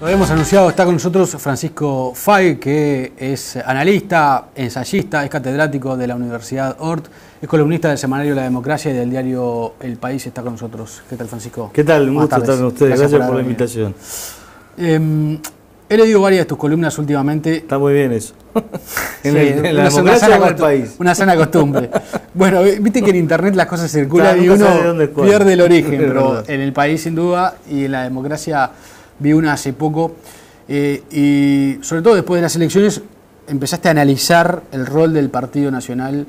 Lo hemos anunciado, está con nosotros Francisco Fay, que es analista, ensayista, es catedrático de la Universidad Ort, es columnista del semanario La Democracia y del diario El País, está con nosotros. ¿Qué tal, Francisco? ¿Qué tal? Un gusto estar con ustedes, gracias por la invitación. He leído varias de tus columnas últimamente. Está muy bien eso. En La Democracia o El País. Una sana costumbre. Bueno, viste que en Internet las cosas circulan, claro, y uno pierde el origen, pero en El País sin duda y en La Democracia vi una hace poco, y sobre todo después de las elecciones empezaste a analizar el rol del Partido Nacional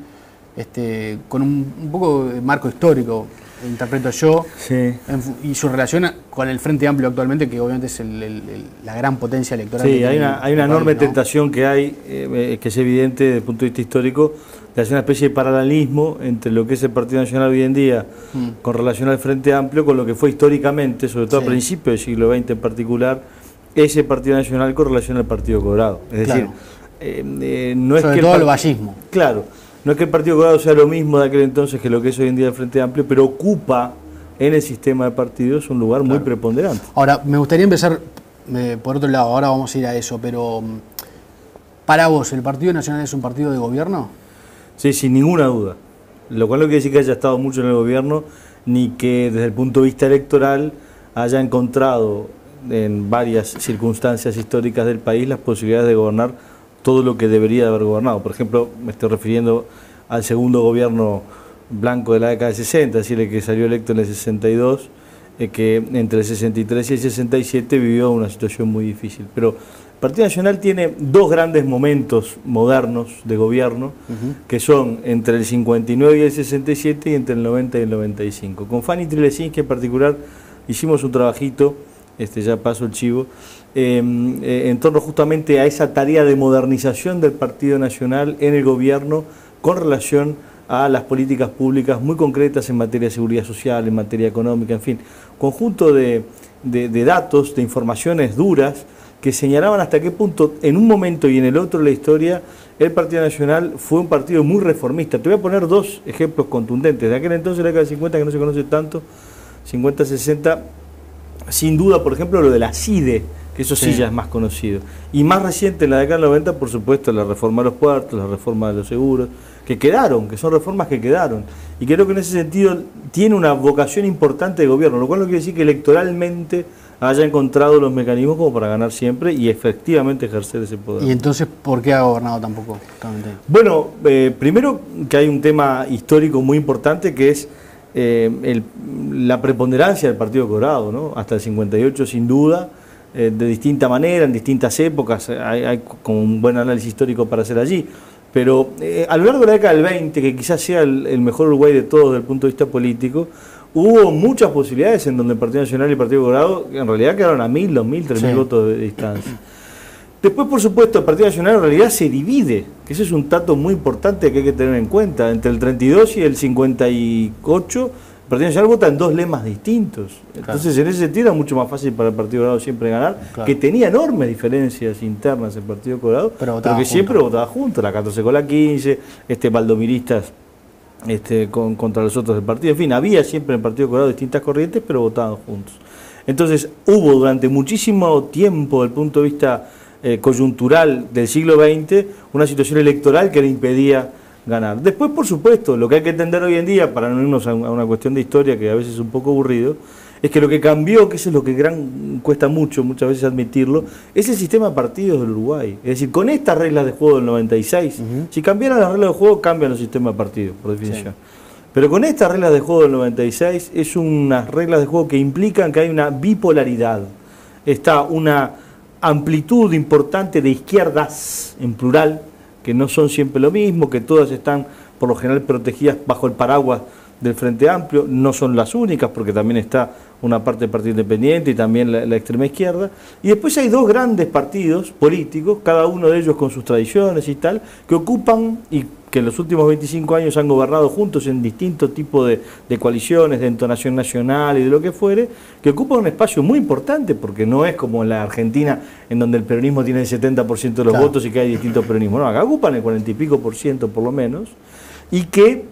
con un poco de marco histórico, interpreto yo, sí, y su relación con el Frente Amplio actualmente, que obviamente es la gran potencia electoral. Sí, hay una enorme tentación que hay, que es evidente desde el punto de vista histórico, de hacer una especie de paralelismo entre lo que es el Partido Nacional hoy en día con relación al Frente Amplio, con lo que fue históricamente, sobre todo a principios del siglo XX en particular, ese Partido Nacional con relación al Partido Colorado. Es decir, no es sobre que todo el vallismo. Claro, no es que el Partido Colorado sea lo mismo de aquel entonces que lo que es hoy en día el Frente Amplio, pero ocupa en el sistema de partidos un lugar muy preponderante. Ahora, me gustaría empezar por otro lado, ahora vamos a ir a eso, pero para vos, ¿el Partido Nacional es un partido de gobierno? Sí, sin ninguna duda. Lo cual no quiere decir que haya estado mucho en el gobierno, ni que desde el punto de vista electoral haya encontrado en varias circunstancias históricas del país las posibilidades de gobernar todo lo que debería de haber gobernado. Por ejemplo, me estoy refiriendo al segundo gobierno blanco de la década del 60, es decir, el que salió electo en el 62, que entre el 63 y el 67 vivió una situación muy difícil. Pero el Partido Nacional tiene dos grandes momentos modernos de gobierno, que son entre el 59 y el 67 y entre el 90 y el 95. Con Fanny Trilesinski en particular hicimos un trabajito, ya paso el chivo, en torno justamente a esa tarea de modernización del Partido Nacional en el gobierno con relación a las políticas públicas muy concretas en materia de seguridad social, en materia económica, en fin, conjunto de datos, de informaciones duras que señalaban hasta qué punto en un momento y en el otro de la historia el Partido Nacional fue un partido muy reformista. Te voy a poner dos ejemplos contundentes. De aquel entonces, la década del 50, que no se conoce tanto, 50-60, sin duda, por ejemplo, lo de la CIDE, que eso sí ya es más conocido. Y más reciente, en la década del 90, por supuesto, la reforma de los puertos, la reforma de los seguros, que quedaron, que son reformas que quedaron. Y creo que en ese sentido tiene una vocación importante de gobierno, lo cual no quiere decir que electoralmente haya encontrado los mecanismos como para ganar siempre y efectivamente ejercer ese poder. ¿Y entonces por qué ha gobernado tampoco? Bueno, primero que hay un tema histórico muy importante que es la preponderancia del Partido Colorado, ¿no? Hasta el 58 sin duda, de distinta manera, en distintas épocas, hay como un buen análisis histórico para hacer allí. Pero a lo largo de la década del 20, que quizás sea el mejor Uruguay de todos desde el punto de vista político, hubo muchas posibilidades en donde el Partido Nacional y el Partido Colorado en realidad quedaron a 1.000, 2.000, 3.000 votos de distancia. Después, por supuesto, el Partido Nacional en realidad se divide, que ese es un dato muy importante que hay que tener en cuenta. Entre el 32 y el 58, el Partido Nacional vota en dos lemas distintos. Entonces, en ese sentido, era mucho más fácil para el Partido Colorado siempre ganar, que tenía enormes diferencias internas el Partido Colorado, pero que siempre votaba juntos, la 14 con la 15, valdomiristas contra los otros del partido. En fin, había siempre en el Partido Colorado distintas corrientes, pero votaban juntos. Entonces, hubo durante muchísimo tiempo, desde el punto de vista coyuntural del siglo XX, una situación electoral que le impedía ganar. Después, por supuesto, lo que hay que entender hoy en día, para no irnos a una cuestión de historia que a veces es un poco aburrido, es que lo que cambió, que eso es lo que cuesta muchas veces admitirlo, es el sistema de partidos del Uruguay. Es decir, con estas reglas de juego del 96, si cambiaran las reglas de juego, cambian los sistemas de partidos, por definición. Pero con estas reglas de juego del 96, es unas reglas de juego que implican que hay una bipolaridad. Está una amplitud importante de izquierdas, en plural, que no son siempre lo mismo, que todas están por lo general protegidas bajo el paraguas del Frente Amplio, no son las únicas, porque también está una parte del Partido Independiente y también la extrema izquierda. Y después hay dos grandes partidos políticos, cada uno de ellos con sus tradiciones y tal, que ocupan y que en los últimos 25 años han gobernado juntos en distintos tipos de coaliciones, de entonación nacional y de lo que fuere, que ocupan un espacio muy importante, porque no es como en la Argentina, en donde el peronismo tiene el 70% de los votos y que hay distintos peronismos. No, acá ocupan el 40 y pico por ciento por lo menos, y que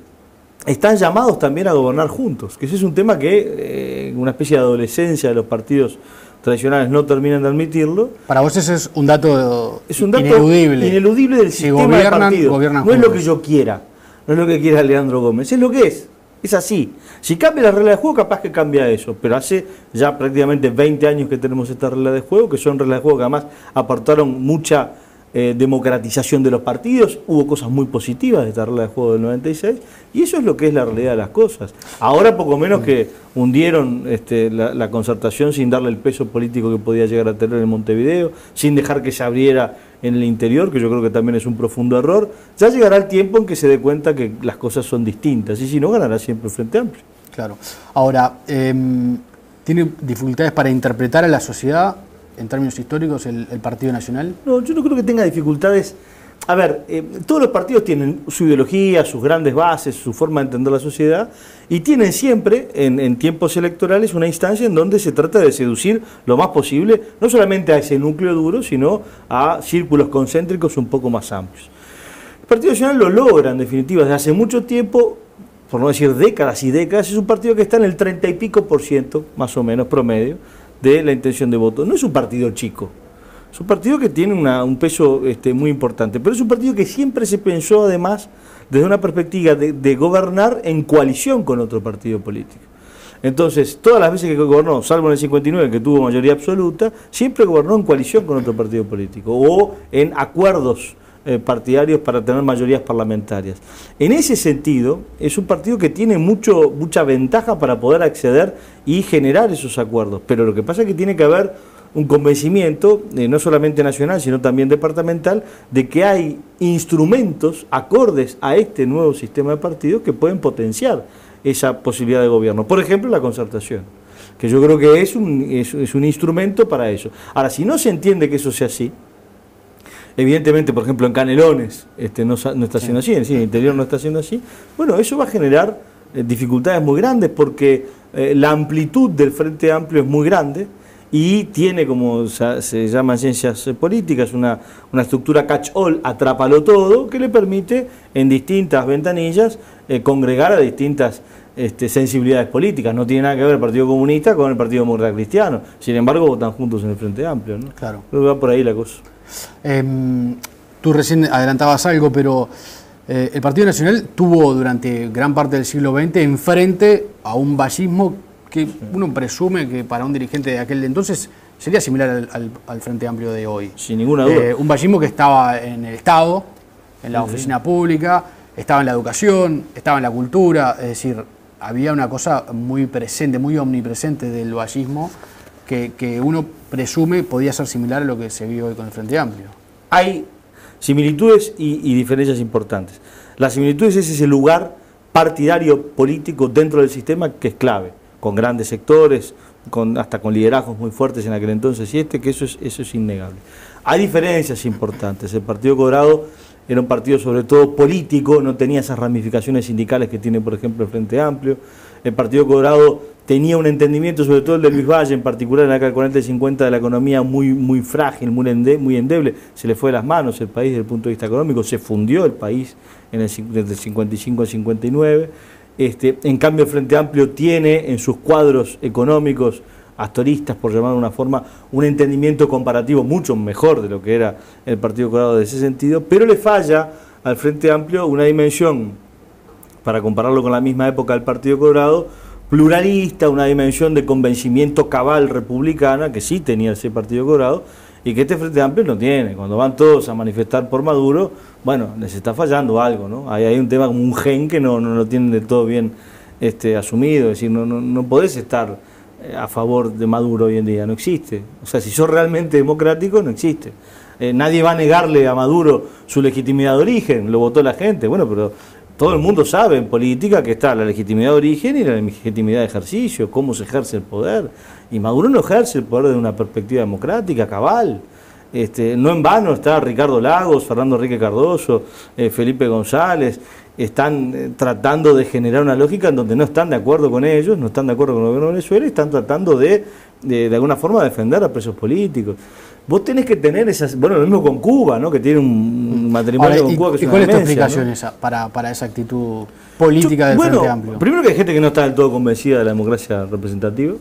están llamados también a gobernar juntos, que ese es un tema que una especie de adolescencia de los partidos tradicionales no terminan de admitirlo. Para vos ese es un dato ineludible del sistema de partido. No es lo que yo quiera, no es lo que quiera Leandro Gómez, es lo que es así. Si cambia la regla de juego, capaz que cambia eso, pero hace ya prácticamente 20 años que tenemos esta regla de juego, que son reglas de juego que además aportaron mucha democratización de los partidos, hubo cosas muy positivas de esta regla de juego del 96, y eso es lo que es la realidad de las cosas. Ahora poco menos que hundieron la concertación sin darle el peso político que podía llegar a tener en Montevideo, sin dejar que se abriera en el interior, que yo creo que también es un profundo error. Ya llegará el tiempo en que se dé cuenta que las cosas son distintas, y si no, ganará siempre el Frente Amplio. Claro. Ahora, ¿tiene dificultades para interpretar a la sociedad en términos históricos el Partido Nacional? No, yo no creo que tenga dificultades. A ver, todos los partidos tienen su ideología, sus grandes bases, su forma de entender la sociedad, y tienen siempre, en tiempos electorales, una instancia en donde se trata de seducir lo más posible, no solamente a ese núcleo duro, sino a círculos concéntricos un poco más amplios. El Partido Nacional lo logra, en definitiva, desde hace mucho tiempo, por no decir décadas y décadas. Es un partido que está en el 30 y pico %, más o menos, promedio, de la intención de voto. No es un partido chico, es un partido que tiene un peso muy importante, pero es un partido que siempre se pensó, además, desde una perspectiva de gobernar en coalición con otro partido político. Entonces, todas las veces que gobernó, salvo en el 59, que tuvo mayoría absoluta, siempre gobernó en coalición con otro partido político, o en acuerdos partidarios para tener mayorías parlamentarias. En ese sentido, es un partido que tiene mucha ventaja para poder acceder y generar esos acuerdos, pero lo que pasa es que tiene que haber un convencimiento, no solamente nacional, sino también departamental, de que hay instrumentos acordes a este nuevo sistema de partidos que pueden potenciar esa posibilidad de gobierno. Por ejemplo, la concertación, que yo creo que es un instrumento para eso. Ahora, si no se entiende que eso sea así, evidentemente, por ejemplo, en Canelones no está siendo así, en el interior no está siendo así, bueno, eso va a generar dificultades muy grandes porque la amplitud del Frente Amplio es muy grande y tiene, como se llama en ciencias políticas, una estructura catch-all, atrápalo todo, que le permite en distintas ventanillas congregar a distintas sensibilidades políticas. No tiene nada que ver el Partido Comunista con el Partido Demócrata Cristiano, sin embargo votan juntos en el Frente Amplio, ¿no? Claro. Creo que va por ahí la cosa. Tú recién adelantabas algo, pero el Partido Nacional tuvo durante gran parte del siglo XX enfrente a un vallismo que uno presume que para un dirigente de aquel entonces sería similar al Frente Amplio de hoy. Sin ninguna duda. Un vallismo que estaba en el Estado, en la oficina pública, estaba en la educación, estaba en la cultura, es decir, había una cosa muy presente, muy omnipresente del vallismo que uno presume podía ser similar a lo que se vio hoy con el Frente Amplio. Hay similitudes y diferencias importantes. Las similitudes es ese lugar partidario político dentro del sistema que es clave, con grandes sectores, hasta con liderazgos muy fuertes en aquel entonces, y que eso es innegable. Hay diferencias importantes. El Partido Colorado era un partido sobre todo político, no tenía esas ramificaciones sindicales que tiene, por ejemplo, el Frente Amplio. El Partido Colorado tenía un entendimiento, sobre todo el de Luis Valle, en particular en la década del 40 y 50, de la economía muy frágil, muy endeble. Se le fue de las manos el país desde el punto de vista económico, se fundió el país desde el 55 al 59. En cambio, el Frente Amplio tiene en sus cuadros económicos astoristas, por llamarlo de una forma, un entendimiento comparativo mucho mejor de lo que era el Partido Colorado de ese sentido, pero le falla al Frente Amplio una dimensión, para compararlo con la misma época del Partido Colorado, pluralista, una dimensión de convencimiento cabal republicana, que sí tenía ese Partido Colorado, y que este Frente Amplio no tiene. Cuando van todos a manifestar por Maduro, bueno, les está fallando algo, ¿no? Hay un tema como un gen que no lo tienen de todo bien asumido, es decir, no podés estar a favor de Maduro hoy en día, no existe. O sea, si sos realmente democrático, no existe. Nadie va a negarle a Maduro su legitimidad de origen, lo votó la gente, bueno, pero todo el mundo sabe en política que está la legitimidad de origen y la legitimidad de ejercicio, cómo se ejerce el poder. Y Maduro no ejerce el poder desde una perspectiva democrática, cabal. No en vano está Ricardo Lagos, Fernando Enrique Cardoso, Felipe González, están tratando de generar una lógica en donde no están de acuerdo con ellos, no están de acuerdo con el gobierno de Venezuela y están tratando de alguna forma defender a presos políticos. Vos tenés que tener esas, bueno, lo mismo con Cuba, ¿no? Que tiene un matrimonio ahora, con Cuba que es una una ¿y cuál es tu demencia, explicación, ¿no? esa, para esa actitud política del Frente Amplio? Primero que hay gente que no está del todo convencida de la democracia representativa,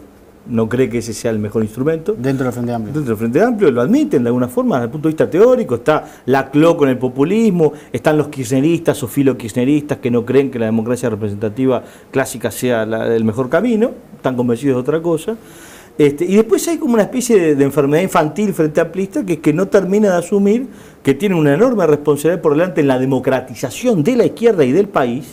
no cree que ese sea el mejor instrumento. Dentro del Frente Amplio. Dentro del Frente Amplio lo admiten de alguna forma, desde el punto de vista teórico. Está la CLO con el populismo, están los kirchneristas o filo-kirchneristas que no creen que la democracia representativa clásica sea el mejor camino, están convencidos de otra cosa. Y después hay como una especie de enfermedad infantil frente amplista que es que no termina de asumir que tiene una enorme responsabilidad por delante en la democratización de la izquierda y del país,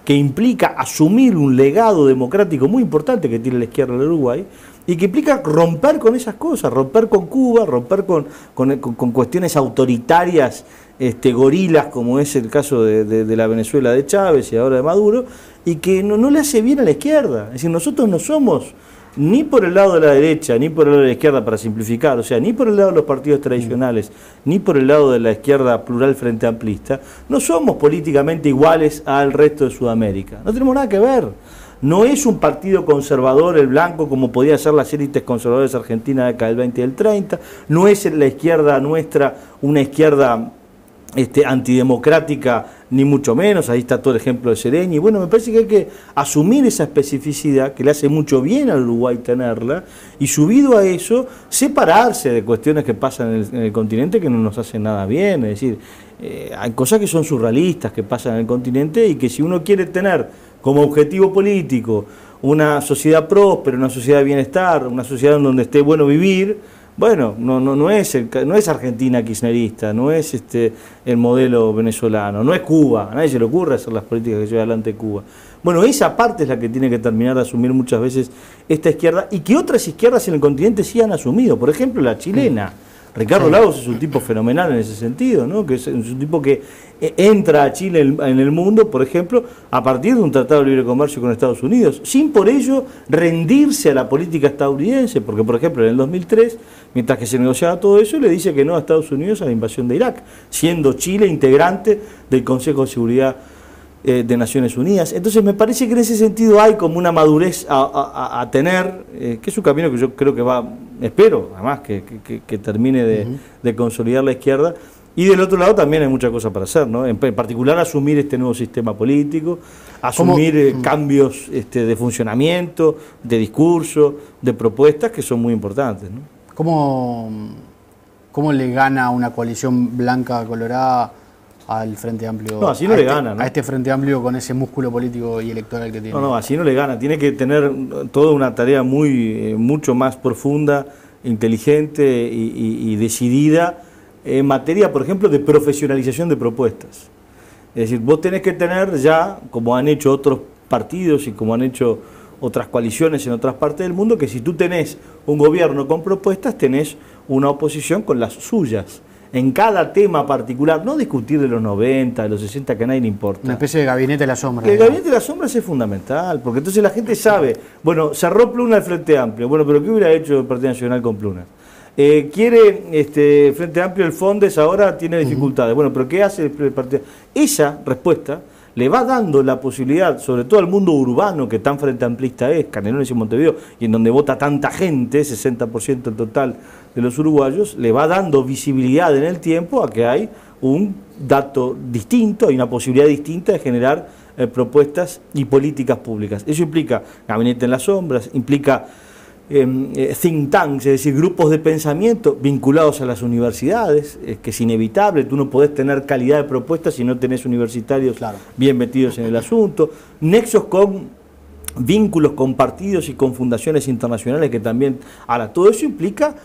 que implica asumir un legado democrático muy importante que tiene la izquierda del Uruguay, y que implica romper con esas cosas, romper con Cuba, romper con cuestiones autoritarias, gorilas, como es el caso de la Venezuela de Chávez y ahora de Maduro, y que no le hace bien a la izquierda. Es decir, nosotros no somos ni por el lado de la derecha, ni por el lado de la izquierda, para simplificar, o sea, ni por el lado de los partidos tradicionales, ni por el lado de la izquierda plural frente amplista, no somos políticamente iguales al resto de Sudamérica. No tenemos nada que ver. No es un partido conservador el blanco como podía ser las élites conservadoras argentinas de la década del 20 y del 30, no es la izquierda nuestra una izquierda antidemocrática, ni mucho menos. Ahí está todo el ejemplo de Sereñi. Bueno, me parece que hay que asumir esa especificidad, que le hace mucho bien al Uruguay tenerla, y subido a eso, separarse de cuestiones que pasan en el continente que no nos hacen nada bien. Es decir, hay cosas que son surrealistas que pasan en el continente y que si uno quiere tener como objetivo político una sociedad próspera, una sociedad de bienestar, una sociedad en donde esté bueno vivir, bueno, no es Argentina kirchnerista, no es el modelo venezolano, no es Cuba, a nadie se le ocurre hacer las políticas que lleva adelante Cuba. Bueno, esa parte es la que tiene que terminar de asumir muchas veces esta izquierda, y que otras izquierdas en el continente sí han asumido, por ejemplo la chilena. Ricardo Lagos es un tipo fenomenal en ese sentido, ¿no? Que es un tipo que entra a Chile en el mundo, por ejemplo, a partir de un tratado de libre comercio con Estados Unidos, sin por ello rendirse a la política estadounidense, porque, por ejemplo, en el 2003, mientras que se negociaba todo eso, le dice que no a Estados Unidos a la invasión de Irak, siendo Chile integrante del Consejo de Seguridad de Naciones Unidas. Entonces me parece que en ese sentido hay como una madurez a tener, que es un camino que yo creo que va, espero además que termine de consolidar la izquierda, y del otro lado también hay muchas cosas para hacer, ¿no? En particular asumir este nuevo sistema político, asumir cambios de funcionamiento, de discurso, de propuestas que son muy importantes, ¿no? ¿Cómo le gana una coalición blanca colorada al Frente Amplio? No, así no le gana, ¿no? A este Frente Amplio con ese músculo político y electoral que tiene. No, así no le gana. Tiene que tener toda una tarea mucho más profunda, inteligente y decidida en materia, por ejemplo, de profesionalización de propuestas. Es decir, vos tenés que tener ya, como han hecho otros partidos y como han hecho otras coaliciones en otras partes del mundo, que si tú tenés un gobierno con propuestas, tenés una oposición con las suyas. En cada tema particular, no discutir de los 90, de los 60, que a nadie le importa. Una especie de gabinete de las sombras. El gabinete de las sombras es fundamental, porque entonces la gente sabe, bueno, cerró Pluna el Frente Amplio, bueno, pero ¿qué hubiera hecho el Partido Nacional con Pluna? Quiere Frente Amplio el Fondes, ahora tiene dificultades, bueno, pero ¿qué hace el Partido? Esa respuesta le va dando la posibilidad, sobre todo al mundo urbano, que tan frente amplista es, Canelones y Montevideo, y en donde vota tanta gente, 60% en total de los uruguayos, le va dando visibilidad en el tiempo a que hay un dato distinto, hay una posibilidad distinta de generar propuestas y políticas públicas. Eso implica gabinete en las sombras, implica think tanks, es decir, grupos de pensamiento vinculados a las universidades, que es inevitable. Tú no podés tener calidad de propuestas si no tenés universitarios bien metidos en el asunto, nexos con vínculos con partidos y con fundaciones internacionales que también... Ahora, todo eso implica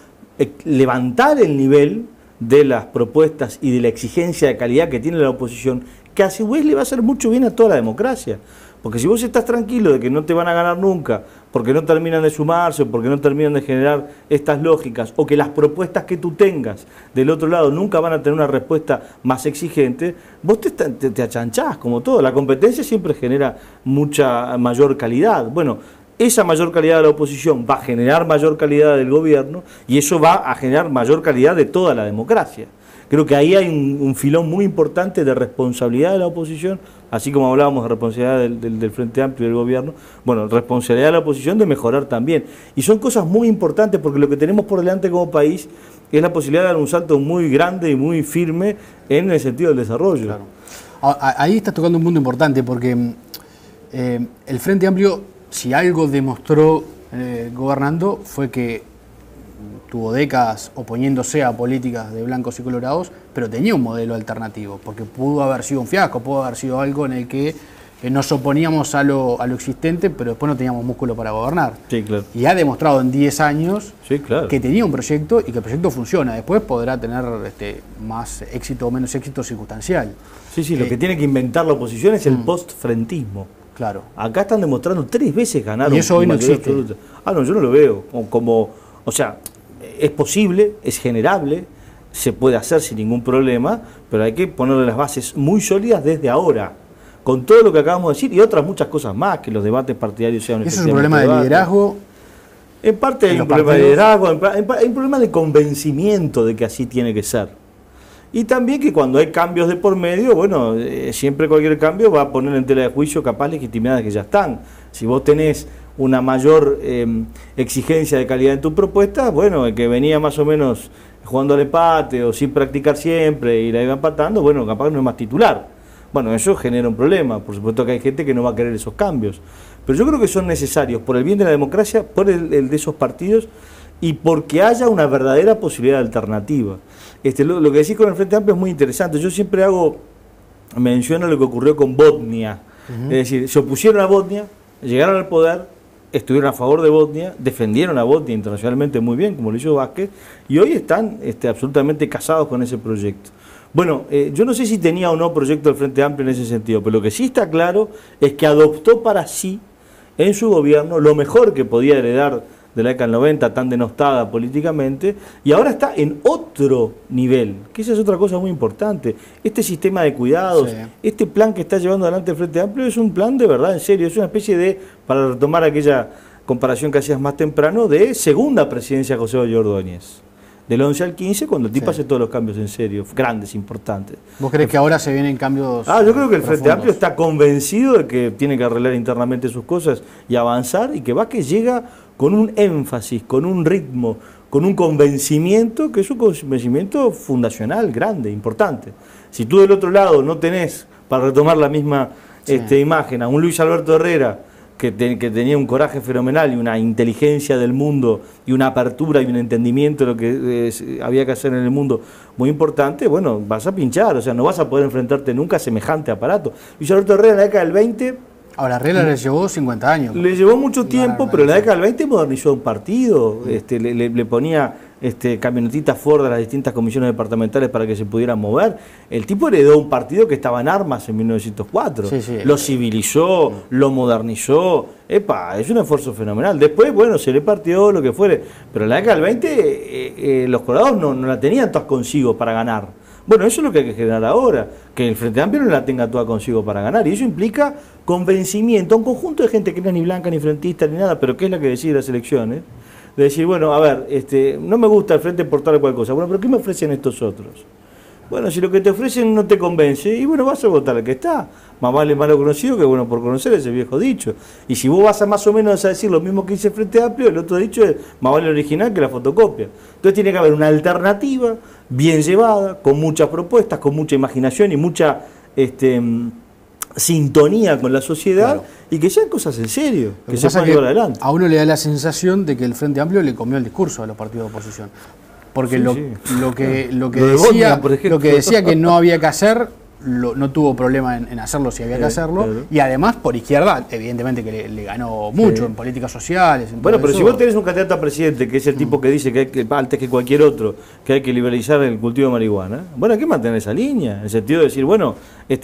levantar el nivel de las propuestas y de la exigencia de calidad que tiene la oposición, que a su vez le va a hacer mucho bien a toda la democracia. Porque si vos estás tranquilo de que no te van a ganar nunca, porque no terminan de sumarse, porque no terminan de generar estas lógicas, o que las propuestas que tú tengas del otro lado nunca van a tener una respuesta más exigente, vos te achanchás, como todo. La competencia siempre genera mucha mayor calidad. Bueno, esa mayor calidad de la oposición va a generar mayor calidad del gobierno, y eso va a generar mayor calidad de toda la democracia. Creo que ahí hay un filón muy importante de responsabilidad de la oposición, así como hablábamos de responsabilidad del Frente Amplio y del gobierno, bueno, responsabilidad de la oposición de mejorar también. Y son cosas muy importantes porque lo que tenemos por delante como país es la posibilidad de dar un salto muy grande y muy firme en el sentido del desarrollo. Claro. Ahí estás tocando un punto importante porque el Frente Amplio, si algo demostró gobernando fue que tuvo décadas oponiéndose a políticas de blancos y colorados, pero tenía un modelo alternativo, porque pudo haber sido un fiasco, pudo haber sido algo en el que nos oponíamos a lo existente, pero después no teníamos músculo para gobernar. Sí, claro. Y ha demostrado en 10 años sí, claro, que tenía un proyecto y que el proyecto funciona. Después podrá tener más éxito o menos éxito circunstancial. Sí, lo que tiene que inventar la oposición es el post-frentismo. Claro. Acá están demostrando 3 veces ganaron. Y eso hoy no existe. Absoluta. No, yo no lo veo o sea, es posible, es generable, se puede hacer sin ningún problema, pero hay que ponerle las bases muy sólidas desde ahora, con todo lo que acabamos de decir y otras muchas cosas más, que los debates partidarios sean... ¿Eso es un problema de liderazgo? En parte hay un problema de liderazgo, hay un problema de convencimiento de que así tiene que ser. Y también que cuando hay cambios de por medio, bueno, siempre cualquier cambio va a poner en tela de juicio capaz legitimidades que ya están. Si vos tenés una mayor exigencia de calidad en tu propuesta, bueno, el que venía más o menos jugando al empate o sin practicar siempre y la iba empatando, bueno, capaz no es más titular. Bueno, eso genera un problema. Por supuesto que hay gente que no va a querer esos cambios. Pero yo creo que son necesarios por el bien de la democracia, por el de esos partidos y porque haya una verdadera posibilidad de alternativa. Lo que decís con el Frente Amplio es muy interesante. Yo siempre hago mención a lo que ocurrió con Botnia. Es decir, se opusieron a Botnia, llegaron al poder, estuvieron a favor de Botnia, defendieron a Botnia internacionalmente muy bien, como lo hizo Vázquez, y hoy están absolutamente casados con ese proyecto. Bueno, yo no sé si tenía o no proyecto del Frente Amplio en ese sentido, pero lo que sí está claro es que adoptó para sí, en su gobierno, lo mejor que podía heredar de la década del 90, tan denostada políticamente, y ahora está en otro nivel, que esa es otra cosa muy importante. Este sistema de cuidados, este plan que está llevando adelante el Frente Amplio es un plan de verdad, en serio, es una especie de, para retomar aquella comparación que hacías más temprano, de segunda presidencia de José Valle Ordóñez. Del 11 al 15, cuando el tipo hace todos los cambios en serio, grandes, importantes. ¿Vos crees que ahora se vienen cambios yo creo que el Frente Amplio está convencido de que tiene que arreglar internamente sus cosas y avanzar, y que Vázquez llega con un énfasis, con un ritmo, con un convencimiento, que es un convencimiento fundacional, grande, importante. Si tú del otro lado no tenés, para retomar la misma imagen, a un Luis Alberto Herrera, que tenía un coraje fenomenal y una inteligencia del mundo y una apertura y un entendimiento de lo que había que hacer en el mundo muy importante, bueno, vas a pinchar, o sea, no vas a poder enfrentarte nunca a semejante aparato. Luis Alberto Herrera en la década del 20... Ahora, Herrera le llevó 50 años. Le llevó mucho tiempo, pero en la década del 20 modernizó un partido, le ponía camionetitas Ford a las distintas comisiones departamentales para que se pudieran mover. El tipo heredó un partido que estaba en armas en 1904. Lo civilizó, lo modernizó. Es un esfuerzo fenomenal. Después, bueno, se le partió lo que fuere. Pero en la década del 20 los colorados no la tenían todas consigo para ganar. Bueno, eso es lo que hay que generar ahora, que el Frente Amplio no la tenga toda consigo para ganar, y eso implica convencimiento a un conjunto de gente que no es ni blanca, ni frentista, ni nada, pero que es la que decide las elecciones, de decir, bueno, a ver, no me gusta el Frente por tal o cual cosa, bueno, pero ¿qué me ofrecen estos otros? Bueno, si lo que te ofrecen no te convence, y bueno, vas a votar al que está. Más vale malo conocido que bueno por conocer, ese viejo dicho. Y si vos vas a más o menos a decir lo mismo que dice el Frente Amplio, el otro dicho es más vale el original que la fotocopia. Entonces tiene que haber una alternativa bien llevada, con muchas propuestas, con mucha imaginación y mucha sintonía con la sociedad, y que sean cosas en serio, que se puedan llevar adelante. A uno le da la sensación de que el Frente Amplio le comió el discurso a los partidos de oposición. Porque lo que decía que no había que hacer, no tuvo problema en hacerlo si había que hacerlo, y además por izquierda, evidentemente que le ganó mucho en políticas sociales. Bueno, pero si vos tenés un candidato a presidente que es el tipo que dice que hay que, antes que cualquier otro, que hay que liberalizar el cultivo de marihuana, bueno, hay que mantener esa línea, en el sentido de decir, bueno,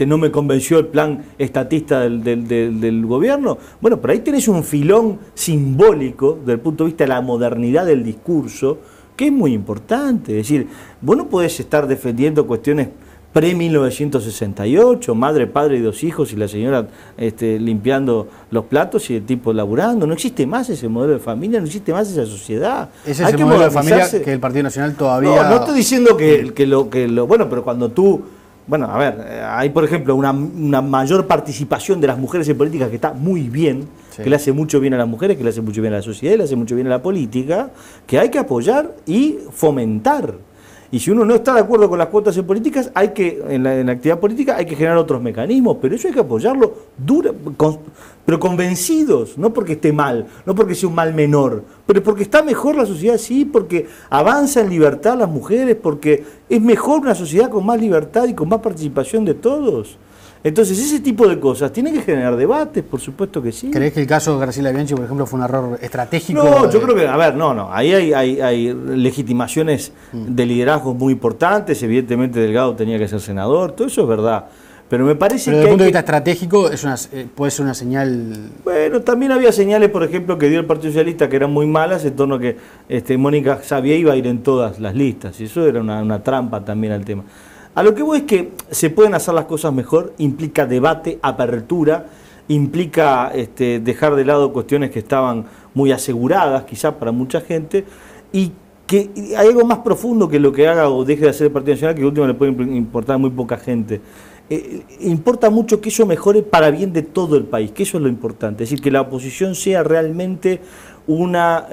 no me convenció el plan estatista del gobierno, bueno, pero ahí tenés un filón simbólico desde el punto de vista de la modernidad del discurso, que es muy importante. Es decir, vos no podés estar defendiendo cuestiones pre-1968, madre, padre y 2 hijos, y la señora limpiando los platos y el tipo laburando. No existe más ese modelo de familia, no existe más esa sociedad. Es ese modelo de familia que el Partido Nacional todavía... No estoy diciendo que lo... Bueno, pero cuando tú... Bueno, a ver, hay por ejemplo una mayor participación de las mujeres en política que está muy bien, que le hace mucho bien a las mujeres, que le hace mucho bien a la sociedad, le hace mucho bien a la política, que hay que apoyar y fomentar. Y si uno no está de acuerdo con las cuotas en políticas, en la actividad política hay que generar otros mecanismos, pero eso hay que apoyarlo pero convencidos, no porque esté mal, no porque sea un mal menor, pero porque está mejor la sociedad, sí, porque avanza en libertad las mujeres, porque es mejor una sociedad con más libertad y con más participación de todos. Entonces, ese tipo de cosas tienen que generar debates, por supuesto que sí. ¿Crees que el caso de Graciela Bianchi, por ejemplo, fue un error estratégico? No, yo creo que, a ver, no. Ahí hay legitimaciones de liderazgo muy importantes. Evidentemente, Delgado tenía que ser senador, todo eso es verdad. Pero me parece que. Desde el punto de vista estratégico, puede ser una señal. Bueno, también había señales, por ejemplo, que dio el Partido Socialista que eran muy malas, en torno a que Mónica Xavier iba a ir en todas las listas. Y eso era una trampa también al tema. A lo que voy es que se pueden hacer las cosas mejor, implica debate, apertura, implica dejar de lado cuestiones que estaban muy aseguradas, quizás para mucha gente, y que hay algo más profundo que lo que haga o deje de hacer el Partido Nacional, que último le puede importar a muy poca gente. Importa mucho que eso mejore para bien de todo el país, que eso es lo importante, es decir, que la oposición sea realmente una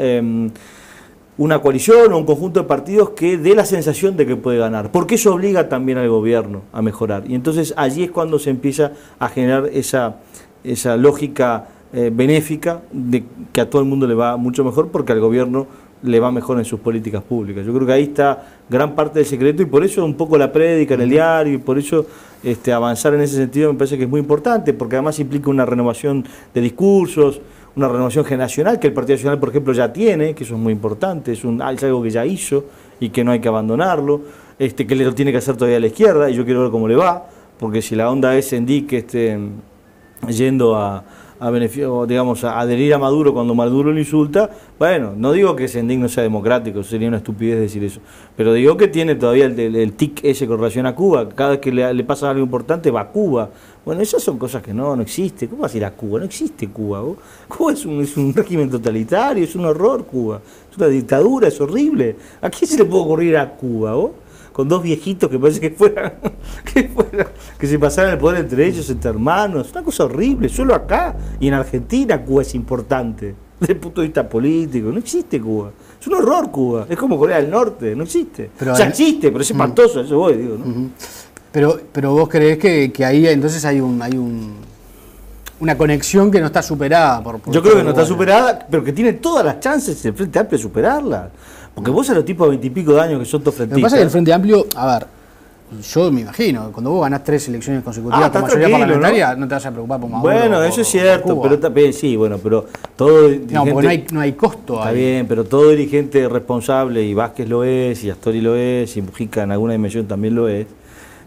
coalición o un conjunto de partidos que dé la sensación de que puede ganar, porque eso obliga también al gobierno a mejorar. Y entonces allí es cuando se empieza a generar esa lógica benéfica de que a todo el mundo le va mucho mejor porque al gobierno le va mejor en sus políticas públicas. Yo creo que ahí está gran parte del secreto y por eso un poco la prédica en el diario y por eso avanzar en ese sentido me parece que es muy importante, porque además implica una renovación de discursos, una renovación generacional que el Partido Nacional, por ejemplo, ya tiene, que eso es muy importante, es algo que ya hizo y que no hay que abandonarlo, que le lo tiene que hacer todavía a la izquierda, y yo quiero ver cómo le va, porque si la onda es Sendik yendo a beneficio, digamos, a adherir a Maduro cuando Maduro lo insulta, bueno, no digo que Sendik no sea democrático, sería una estupidez decir eso, pero digo que tiene todavía el tic ese con relación a Cuba, cada vez que le pasa algo importante va a Cuba. Bueno, esas son cosas que no existe. ¿Cómo vas a ir a Cuba? No existe Cuba. ¿Vos? Cuba es un régimen totalitario, es un horror Cuba. Es una dictadura, es horrible. ¿A quién se le puede ocurrir a Cuba? ¿Vos? Con dos viejitos que parece que se pasaran el poder entre ellos, entre hermanos. Es una cosa horrible. Solo acá y en Argentina Cuba es importante. Desde el punto de vista político. No existe Cuba. Es un horror Cuba. Es como Corea del Norte. No existe. O sea, existe, pero es espantoso. Eso voy, digo, ¿no? Pero vos creés que ahí entonces hay una conexión que no está superada. Yo creo que no está superada, pero que tiene todas las chances el Frente Amplio de superarla. Porque vos a los tipos de 20 y pico de años que son todos frentistas. Lo que pasa es que el Frente Amplio, a ver, yo me imagino, cuando vos ganás 3 elecciones consecutivas con mayoría parlamentaria, ¿no te vas a preocupar por Maduro? Bueno, eso es cierto, pero también sí, bueno, pero todo dirigente, no, porque no hay costo está ahí. Bien, pero todo dirigente responsable, y Vázquez lo es, y Astori lo es, y Mujica en alguna dimensión también lo es,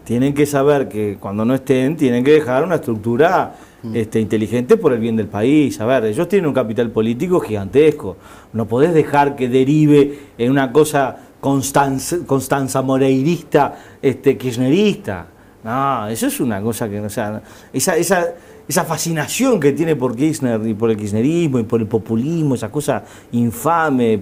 tienen que saber que cuando no estén, tienen que dejar una estructura inteligente por el bien del país. A ver, ellos tienen un capital político gigantesco. No podés dejar que derive en una cosa Constanza Moreirista, kirchnerista. No, eso es una cosa que, o sea, esa fascinación que tiene por Kirchner y por el kirchnerismo y por el populismo, esa cosa infame,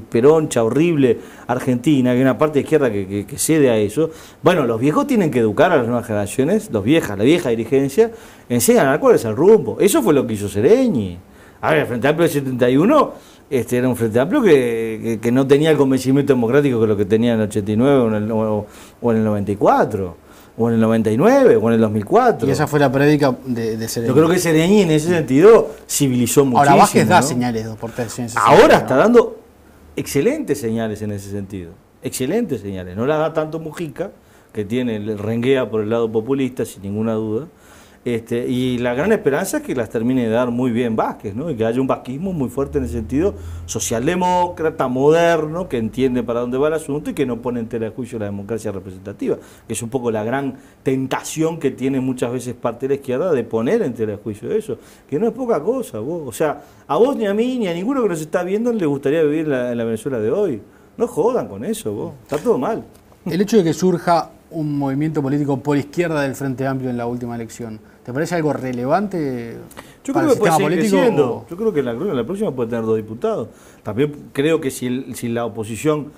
peroncha, horrible, argentina, que hay una parte de izquierda que cede a eso. Bueno, los viejos tienen que educar a las nuevas generaciones, la vieja dirigencia, enseñan a cuál es el rumbo. Eso fue lo que hizo Sereñi. A ver, el Frente Amplio del 71 era un Frente Amplio que no tenía el convencimiento democrático que lo que tenía en el 89 o en el 94. O en el 99, o en el 2004. Y esa fue la prédica de Sereñi. Yo creo que Sereñi en ese sentido civilizó muchísimo. Ahora Vázquez da señales de oportunidad. Ahora está dando excelentes señales en ese sentido. Excelentes señales. No las da tanto Mujica, que renguea por el lado populista, sin ninguna duda. Y la gran esperanza es que las termine de dar muy bien Vázquez, ¿no? Y que haya un vasquismo muy fuerte en el sentido socialdemócrata, moderno, que entiende para dónde va el asunto y que no pone en tela de juicio la democracia representativa, que es un poco la gran tentación que tiene muchas veces parte de la izquierda de poner en tela de juicio eso, que no es poca cosa, vos. O sea, a vos ni a mí ni a ninguno que nos está viendo le gustaría vivir en la Venezuela de hoy. No jodan con eso, vos. Está todo mal. El hecho de que surja un movimiento político por izquierda del Frente Amplio en la última elección, ¿te parece algo relevante para el sistema político? Yo creo que la próxima puede tener 2 diputados. También creo que si la oposición,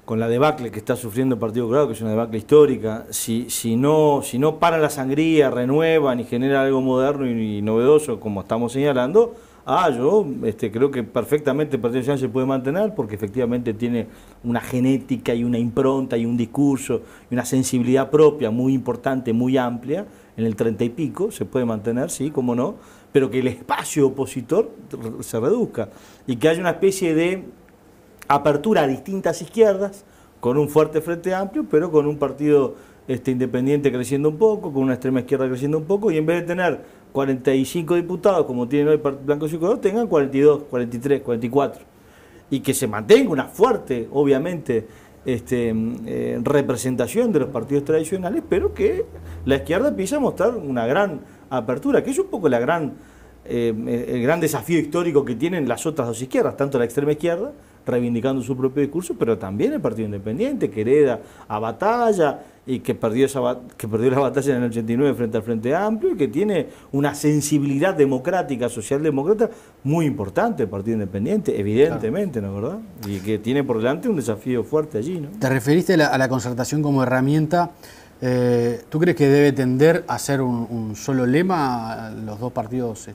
con la debacle que está sufriendo el Partido Colorado, que es una debacle histórica, si no para la sangría, renuevan y genera algo moderno y novedoso, como estamos señalando, yo creo que perfectamente el Partido Nacional se puede mantener porque efectivamente tiene una genética y una impronta y un discurso y una sensibilidad propia muy importante, muy amplia, en el 30 y pico, se puede mantener, sí, cómo no, pero que el espacio opositor se reduzca y que haya una especie de apertura a distintas izquierdas, con un fuerte frente amplio, pero con un partido independiente creciendo un poco, con una extrema izquierda creciendo un poco, y en vez de tener 45 diputados, como tienen hoy Blancos y Colorados, tengan 42, 43, 44. Y que se mantenga una fuerte, obviamente, representación de los partidos tradicionales, pero que la izquierda empiece a mostrar una gran apertura, que es un poco el gran desafío histórico que tienen las otras dos izquierdas, tanto la extrema izquierda, reivindicando su propio discurso, pero también el Partido Independiente, que hereda a Batalla y que perdió la batalla en el 89 frente al Frente Amplio y que tiene una sensibilidad democrática, socialdemócrata muy importante el Partido Independiente, evidentemente, ¿no es verdad? Y que tiene por delante un desafío fuerte allí, ¿no? Te referiste a la concertación como herramienta. ¿Tú crees que debe tender a ser un solo lema los dos partidos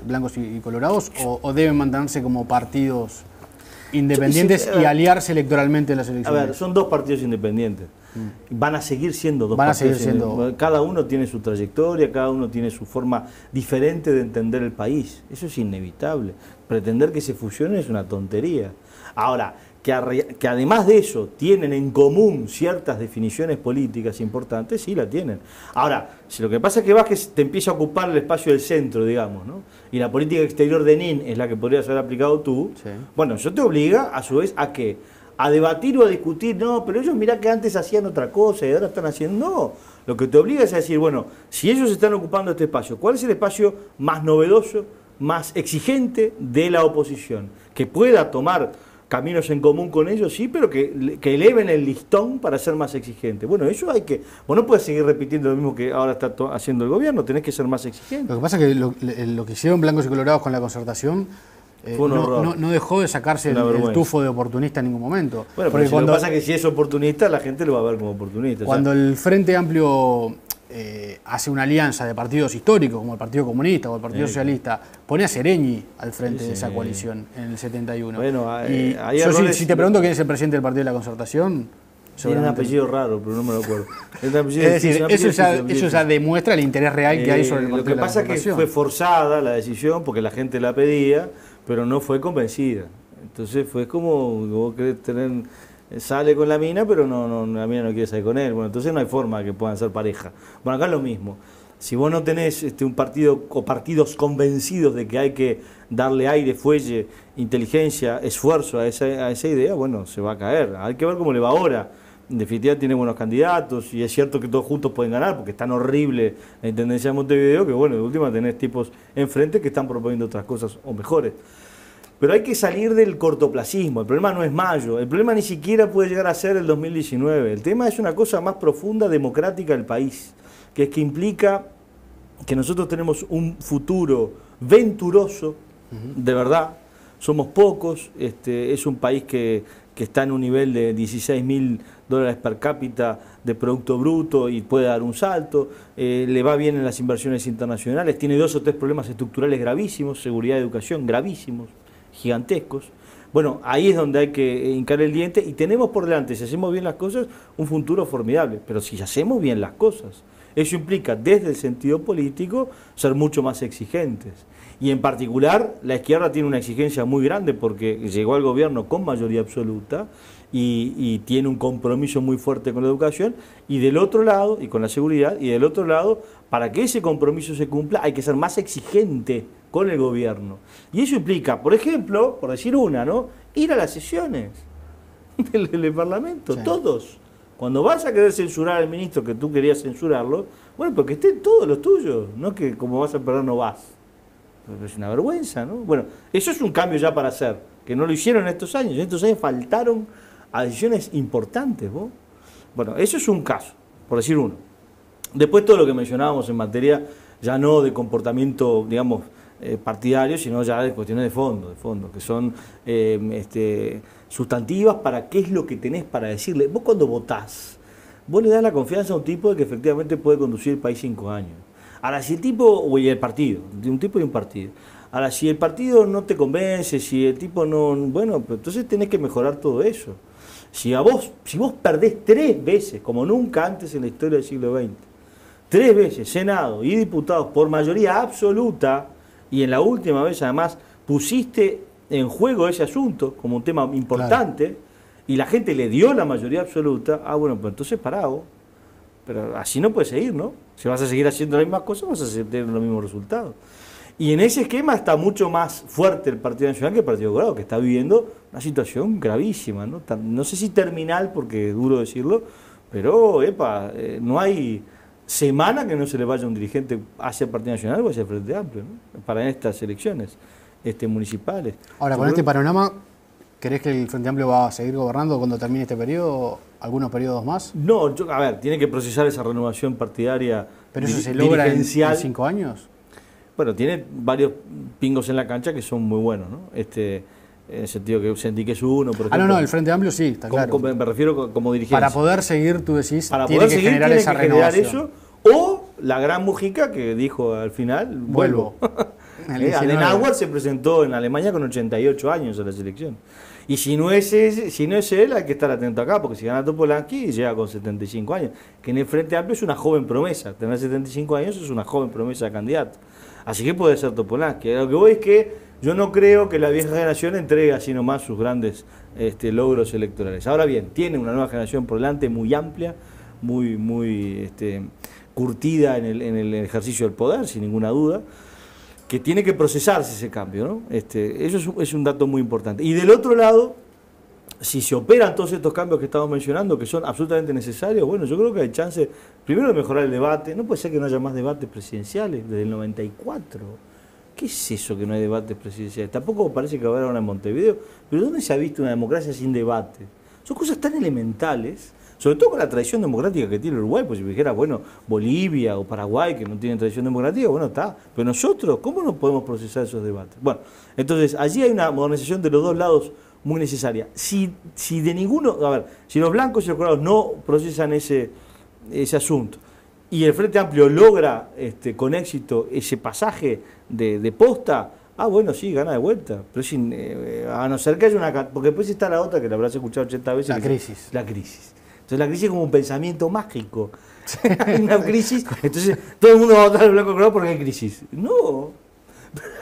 blancos y colorados o deben mantenerse como partidos independientes y aliarse electoralmente en las elecciones? A ver, son dos partidos independientes. Van a seguir siendo dos partidos independientes. Cada uno tiene su trayectoria, cada uno tiene su forma diferente de entender el país. Eso es inevitable. Pretender que se fusionen es una tontería. Ahora, que además de eso tienen en común ciertas definiciones políticas importantes, sí la tienen. Ahora, si lo que pasa es que Vázquez te empieza a ocupar el espacio del centro, digamos, ¿no? Y la política exterior de NIN es la que podrías haber aplicado tú, sí. Bueno, eso te obliga a su vez a ¿qué? A debatir o a discutir, no, pero ellos mirá que antes hacían otra cosa y ahora están haciendo, no. Lo que te obliga es a decir, bueno, si ellos están ocupando este espacio, ¿cuál es el espacio más novedoso, más exigente de la oposición? Que pueda tomar caminos en común con ellos, sí, pero que eleven el listón para ser más exigente. Bueno, eso hay que... Vos no puedes seguir repitiendo lo mismo que ahora está haciendo el gobierno, tenés que ser más exigente. Lo que pasa es que lo que hicieron Blancos y Colorados con la concertación no dejó de sacarse el tufo de oportunista en ningún momento. Bueno, porque lo que pasa es que si es oportunista, la gente lo va a ver como oportunista. Cuando el Frente Amplio hace una alianza de partidos históricos, como el Partido Comunista o el Partido Socialista, pone a Sereñi al frente de esa coalición en el 71. Bueno, si te pregunto quién es el presidente del Partido de la Concertación... Tiene un apellido raro, pero no me lo acuerdo. Es decir, eso ya demuestra el interés real que hay sobre el Partido de la Concertación. Lo que pasa es que fue forzada la decisión porque la gente la pedía, pero no fue convencida. Entonces fue como, vos querés tener... Sale con la mina, pero la mina no quiere salir con él. Bueno, entonces no hay forma que puedan ser pareja. Bueno, acá es lo mismo. Si vos no tenés un partido o partidos convencidos de que hay que darle aire, fuelle, inteligencia, esfuerzo a esa idea, bueno, se va a caer. Hay que ver cómo le va ahora. En definitiva tiene buenos candidatos y es cierto que todos juntos pueden ganar porque es tan horrible la intendencia de Montevideo que, bueno, de última tenés tipos enfrente que están proponiendo otras cosas o mejores. Pero hay que salir del cortoplacismo. El problema no es mayo. El problema ni siquiera puede llegar a ser el 2019. El tema es una cosa más profunda, democrática del país, que es que implica que nosotros tenemos un futuro venturoso, de verdad. Somos pocos. Es un país que está en un nivel de $16.000 per cápita de Producto Bruto y puede dar un salto. Le va bien en las inversiones internacionales. Tiene 2 o 3 problemas estructurales gravísimos, seguridad y educación gravísimos, gigantescos. Bueno, ahí es donde hay que hincar el diente y tenemos por delante, si hacemos bien las cosas, un futuro formidable. Pero si hacemos bien las cosas, eso implica desde el sentido político ser mucho más exigentes. Y en particular la izquierda tiene una exigencia muy grande porque llegó al gobierno con mayoría absoluta y tiene un compromiso muy fuerte con la educación y del otro lado, y con la seguridad, y del otro lado, para que ese compromiso se cumpla hay que ser más exigente con el gobierno. Y eso implica, por ejemplo, por decir una, ¿no?, ir a las sesiones del Parlamento, sí. Todos. Cuando vas a querer censurar al ministro que tú querías censurarlo, bueno, porque estén todos los tuyos, no que como vas a perder no vas. Es una vergüenza, ¿no? Bueno, eso es un cambio ya para hacer, que no lo hicieron en estos años. En estos años faltaron a decisiones importantes, ¿vos? Bueno, eso es un caso, por decir uno. Después todo lo que mencionábamos en materia, ya no de comportamiento, digamos, partidario, sino ya de cuestiones de fondo, que son sustantivas para qué es lo que tenés para decirle. Vos cuando votás, vos le das la confianza a un tipo de que efectivamente puede conducir el país 5 años. Ahora, si el tipo, o el partido, de un tipo y un partido, Ahora, si el partido no te convence, si el tipo no... Bueno, pues entonces tenés que mejorar todo eso. Si vos perdés 3 veces, como nunca antes en la historia del siglo XX, 3 veces Senado y diputados por mayoría absoluta, y en la última vez además pusiste en juego ese asunto como un tema importante, claro, y la gente le dio la mayoría absoluta, bueno, pues entonces pará vos. Pero así no puede seguir, ¿no? Si vas a seguir haciendo las mismas cosas, vas a tener los mismos resultados. Y en ese esquema está mucho más fuerte el Partido Nacional que el Partido Colorado, que está viviendo una situación gravísima, ¿no? No sé si terminal, porque es duro decirlo, pero, no hay semana que no se le vaya un dirigente hacia el Partido Nacional o hacia el Frente Amplio, ¿no? Para estas elecciones municipales. Ahora, con este panorama, ¿crees que el Frente Amplio va a seguir gobernando cuando termine este periodo? ¿Algunos periodos más? No, a ver, tiene que procesar esa renovación partidaria. ¿Pero eso se logra en 5 años? Bueno, tiene varios pingos en la cancha que son muy buenos, ¿no? En el sentido que sentí que es uno, por ejemplo. No, el Frente Amplio sí, está claro. Me refiero como dirigente. Para poder seguir, tú decís, para tiene poder que seguir, generar esa renovación. Eso, o la gran Mujica que dijo al final, vuelvo. Adenauer se presentó en Alemania con 88 años a la selección. Y si no es él, hay que estar atento acá, porque si gana Topolansky, llega con 75 años. Que en el Frente Amplio es una joven promesa. Tener 75 años es una joven promesa de candidato. Así que puede ser Topolansky. Lo que voy es que yo no creo que la vieja generación entregue así nomás sus grandes logros electorales. Ahora bien, tiene una nueva generación por delante muy amplia, muy curtida en el ejercicio del poder, sin ninguna duda, que tiene que procesarse ese cambio, ¿no? Eso es un dato muy importante. Y del otro lado, si se operan todos estos cambios que estamos mencionando, que son absolutamente necesarios, bueno, yo creo que hay chance, primero, de mejorar el debate. No puede ser que no haya más debates presidenciales desde el 94. ¿Qué es eso que no hay debates presidenciales? Tampoco parece que va a haber una en Montevideo, pero ¿dónde se ha visto una democracia sin debate? Son cosas tan elementales, sobre todo con la tradición democrática que tiene Uruguay, pues si me dijera, bueno, Bolivia o Paraguay, que no tienen tradición democrática, bueno, está. Pero nosotros, ¿cómo no podemos procesar esos debates? Bueno, entonces, allí hay una modernización de los dos lados muy necesaria. Si de ninguno, a ver, si los blancos y los colorados no procesan ese asunto, y el Frente Amplio logra con éxito ese pasaje de posta, bueno, sí, gana de vuelta. Pero a no ser que haya una... Porque después está la otra, que la habrás escuchado 80 veces. La crisis. La crisis. Entonces la crisis es como un pensamiento mágico. Hay una crisis, entonces todo el mundo va a votar al blanco colorado porque hay crisis. No.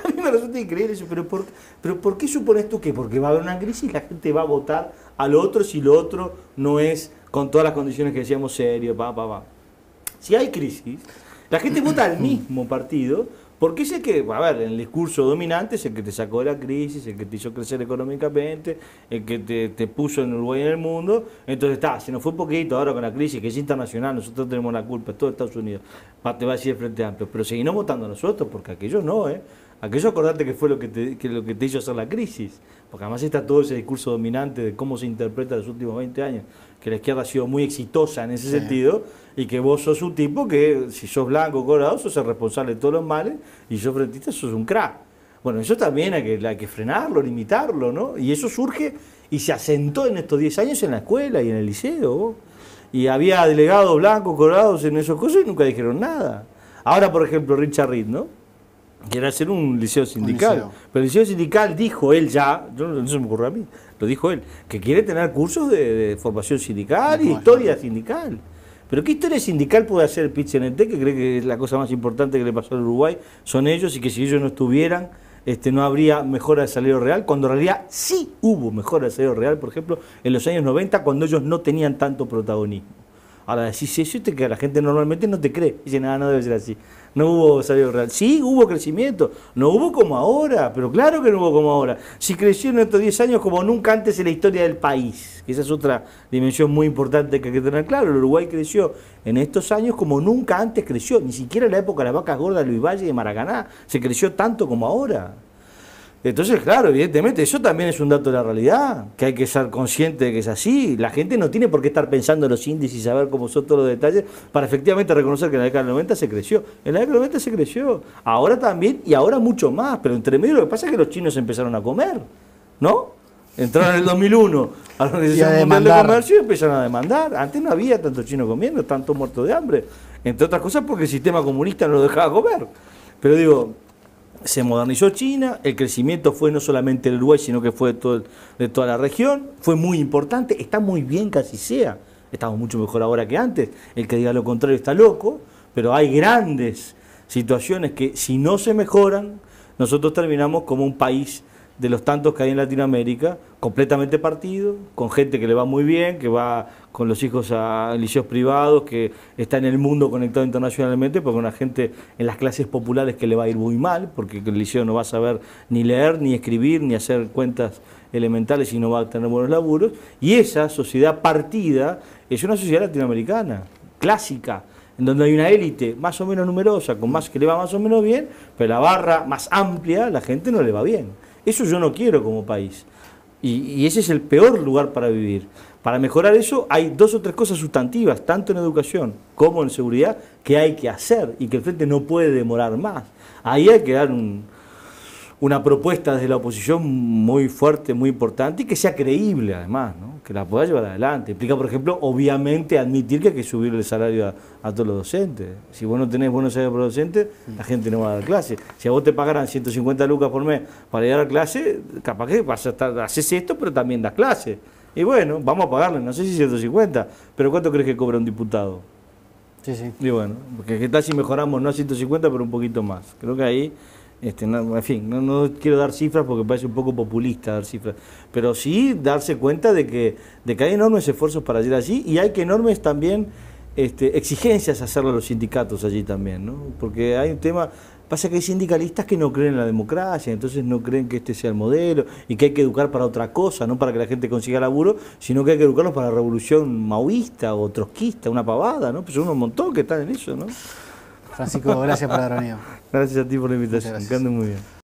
A mí me resulta increíble eso. Pero ¿por qué supones tú que porque va a haber una crisis la gente va a votar al otro si lo otro no es con todas las condiciones que decíamos serio, Si hay crisis, la gente vota al mismo partido, porque es el que, a ver, en el discurso dominante es el que te sacó de la crisis, el que te hizo crecer económicamente, el que te puso en Uruguay y en el mundo. Entonces si nos fue un poquito ahora con la crisis, que es internacional, nosotros tenemos la culpa, todo Estados Unidos, te va a decir el Frente Amplio, pero seguimos votando a nosotros, porque aquello no, aquello acordate que fue lo que te hizo hacer la crisis, porque además está todo ese discurso dominante de cómo se interpreta los últimos 20 años, que la izquierda ha sido muy exitosa en ese sentido, y que vos sos un tipo que, si sos blanco o colorado, sos el responsable de todos los males, y sos frentista, sos un crack. Bueno, eso también hay que frenarlo, limitarlo, ¿no? Y eso surge y se asentó en estos 10 años en la escuela y en el liceo. Y había delegados blancos, colorados en esos cosas y nunca dijeron nada. Ahora, por ejemplo, Richard Reed, ¿no? Quiere hacer un liceo sindical. Pero el liceo sindical dijo él ya, no se me ocurrió a mí, lo dijo él, que quiere tener cursos de formación sindical y historia sindical. Pero ¿qué historia sindical puede hacer el PIT-CNT, que cree que es la cosa más importante que le pasó al Uruguay? Son ellos, y que si ellos no estuvieran, no habría mejora de salario real, cuando en realidad sí hubo mejora de salario real, por ejemplo, en los años 90, cuando ellos no tenían tanto protagonismo. Ahora decís eso y que la gente normalmente no te cree. Dice, nada, no debe ser así. No hubo salario real. Sí, hubo crecimiento. No hubo como ahora, pero claro que no hubo como ahora. Sí creció en estos 10 años como nunca antes en la historia del país. Esa es otra dimensión muy importante que hay que tener claro. El Uruguay creció en estos años como nunca antes creció. Ni siquiera en la época de las vacas gordas de Luis Valle y de Maracaná se creció tanto como ahora. Entonces, claro, evidentemente, eso también es un dato de la realidad, que hay que ser consciente de que es así. La gente no tiene por qué estar pensando en los índices y saber cómo son todos los detalles para efectivamente reconocer que en la década del 90 se creció. En la década del 90 se creció. Ahora también, y ahora mucho más. Pero entre medio lo que pasa es que los chinos empezaron a comer, ¿no? Entraron en el 2001 a la Organización Mundial de Comercio y empezaron a demandar. Antes no había tantos chinos comiendo, tantos muertos de hambre. Entre otras cosas porque el sistema comunista no lo dejaba comer. Pero digo... se modernizó China, el crecimiento fue no solamente el Uruguay, sino que fue de toda la región, fue muy importante, está muy bien que así sea, estamos mucho mejor ahora que antes, el que diga lo contrario está loco, pero hay grandes situaciones que si no se mejoran, nosotros terminamos como un país de los tantos que hay en Latinoamérica, completamente partido, con gente que le va muy bien, que va con los hijos a liceos privados, que está en el mundo conectado internacionalmente, porque una gente en las clases populares que le va a ir muy mal, porque el liceo no va a saber ni leer, ni escribir, ni hacer cuentas elementales y no va a tener buenos laburos, y esa sociedad partida es una sociedad latinoamericana, clásica, en donde hay una élite más o menos numerosa, con más que le va más o menos bien, pero la barra más amplia, la gente no le va bien. Eso yo no quiero como país. Y ese es el peor lugar para vivir. Para mejorar eso hay 2 o 3 cosas sustantivas, tanto en educación como en seguridad, que hay que hacer y que el Frente no puede demorar más. Ahí hay que dar una propuesta desde la oposición muy fuerte, muy importante y que sea creíble además, ¿no? Que la pueda llevar adelante. Implica, por ejemplo, obviamente admitir que hay que subir el salario a todos los docentes. Si vos no tenés buenos salarios por docentes, la gente no va a dar clase. Si a vos te pagaran 150 lucas por mes para ir a clase, capaz que vas a estar, haces esto, pero también das clase. Y bueno, vamos a pagarle, no sé si 150, pero ¿cuánto crees que cobra un diputado? Sí, sí. Y bueno, porque qué tal si mejoramos no a 150, pero un poquito más. Creo que ahí... no, en fin, no quiero dar cifras porque parece un poco populista dar cifras, pero sí darse cuenta de que hay enormes esfuerzos para llegar allí y hay que enormes también exigencias hacerle a los sindicatos allí también, ¿no? Porque hay un tema, pasa que hay sindicalistas que no creen en la democracia, entonces no creen que este sea el modelo y que hay que educar para otra cosa, no para que la gente consiga laburo, sino que hay que educarlos para la revolución maoísta o trotskista, una pavada, ¿no? Pues son un montón que están en eso, ¿no? Francisco, gracias por haber venido. Gracias a ti por la invitación, que anden muy bien.